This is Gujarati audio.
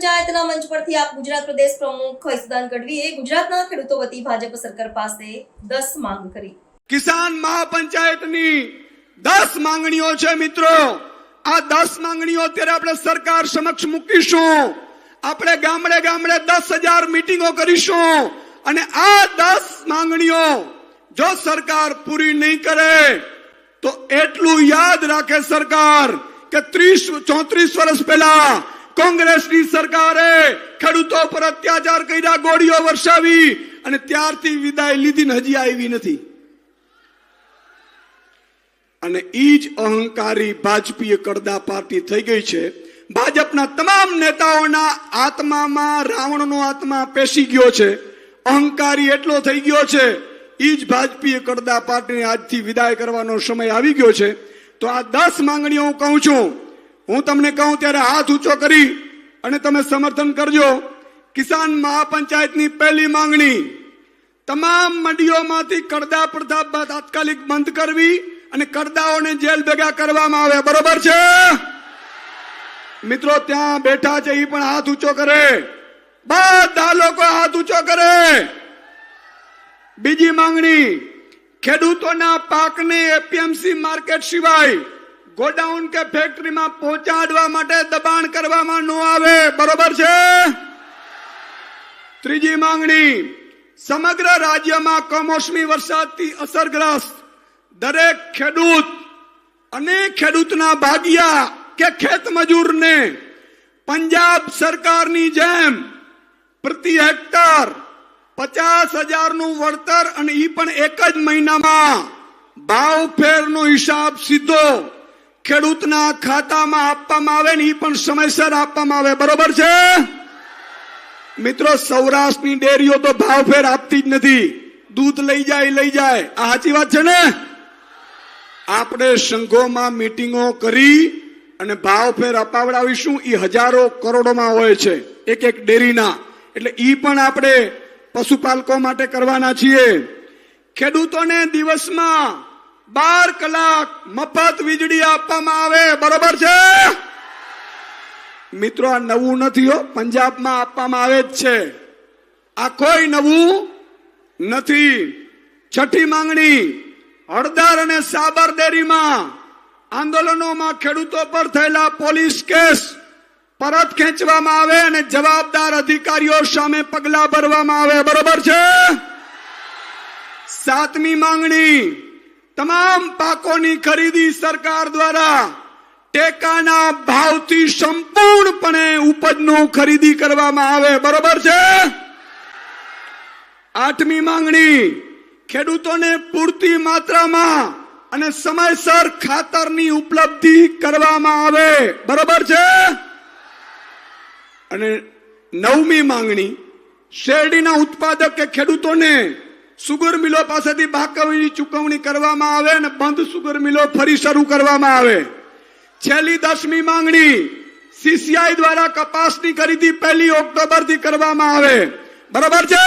મહાપંચાયતના મંચ પરથી આપ ગુજરાત પ્રદેશ પ્રમુખ ઈસુદાન ગઢવીએ ગુજરાતના ખેડૂતો વતી ભાજપ સરકાર પાસે 10 માંગ કરી। કિસાન મહાપંચાયતની 10 માંગણીઓ છે મિત્રો। આ 10 માંગણીઓ અત્યારે આપણે સરકાર સમક્ષ મૂકીશું। આપણે ગામડે ગામડે 10,000 મીટિંગો કરીશું અને આ 10 માંગણીઓ જો સરકાર પૂરી નહીં કરે તો એટલું યાદ રાખે સરકાર કે 34 વર્ષ પહેલા કોંગ્રેસની સરકારે ખેડૂતો પર અત્યાચાર કર્યા, ગોળીઓ વરસાવી અને ત્યારથી વિદાય લીધી ને હજી આવી નથી। અને ઈ જ અહંકારી ભાજપીય કરદા પાર્ટી થઈ ગઈ છે। ભાજપના તમામ નેતાઓના આત્મામાં રાવણનો આત્મા પેસી ગયો છે। અહંકારી એટલો થઈ ગયો છે। ઈ જ ભાજપીય કરદા પાર્ટીને આજથી વિદાય કરવાનો સમય આવી ગયો છે। તો આ 10 માંગણીઓ હું કહું છું, હું તમને કહું ત્યારે હાથ ઊંચો કરી અને તમે સમર્થન કરજો। કિસાન મહાપંચાયતની પહેલી માંગણી, તમામ મંડીઓમાંથી કરદા પ્રથા તાત્કાલિક બંધ કરવી અને કરદાઓને જેલ ભેગા કરવામાં આવે। બરોબર છે મિત્રો? ત્યાં બેઠા છે એ પણ હાથ ઊંચો કરે, બધા લોકો હાથ ઊંચો કરે। બીજી માંગણી, ખેડૂતોના પાકને એપીએમસી માર્કેટ સિવાય ગોડાઉન કે ફેક્ટરીમાં પહોંચાડવા માટે દબાણ કરવામાં ન આવે। બરોબર છે? ત્રીજી માંગણી, સમગ્ર રાજ્યમાં કમોસમી વરસાદથી અસરગ્રસ્ત દરેક ખેડૂત અને ખેડૂતના ભાગિયા કે ખેત મજૂરને પંજાબ સરકારની જેમ પ્રતિ હેક્ટર 50,000 નું વળતર અને ઈ પણ એક જ મહિનામાં ભાવ ફેરનો હિસાબ સીધો ખેડૂતના ખાતામાં આપવામાં આવે ને ઈ પણ સમયસર આપવામાં આવે। બરોબર છે મિત્રો? સૌરાષ્ટ્રની ડેરીઓ તો ભાવ ફેર આપતી જ નથી, દૂધ લઈ જાય। આ સાચી વાત છે ને? આપણે સંઘોમાં મીટિંગો કરી અને ભાવ ફેર અપાવડાવીશું। ઈ હજારો કરોડોમાં હોય છે એક એક ડેરીના, એટલે ઈ પણ આપણે પશુપાલકો માટે કરવાના છીએ। ખેડૂતોને દિવસમાં 12 કલાક મફત વીજળી આપવામાં આવે। બરોબર છે મિત્રો? આ નવું નથી હો, પંજાબમાં આપવામાં આવે જ છે, આ કોઈ નવું નથી। છઠ્ઠી માંગણી, હળદર અને સાબર ડેરીમાં આંદોલનોમાં ખેડૂતો પર થયેલા પોલીસ કેસ પરત ખેંચવામાં આવે અને જવાબદાર અધિકારીઓ સામે પગલા ભરવામાં આવે। બરોબર છે? સાતમી માંગણી, તમામ પાકોની ખરીદી સરકાર દ્વારા ટેકાના ભાવથી સંપૂર્ણપણે ઉપજનું ખરીદી કરવામાં આવે। બરોબર છે? આઠમી માંગણી, ખેડૂતોને પૂરતી માત્રામાં અને સમયસર ખાતરની ઉપલબ્ધિ કરવામાં આવે। બરોબર છે? અને નવમી માંગણી, શેરડીના ઉત્પાદક કે ખેડૂતોને સુગર મિલો પાસેથી બાકીની ચૂકવણી કરવામાં આવે અને બંધ સુગર મિલો ફરી શરૂ કરવામાં આવે। છેલ્લી 10મી માંગણી, સીસીઆઈ દ્વારા કપાસની ખરીદી 1 ઓક્ટોબરથી કરવામાં આવે। બરોબર છે?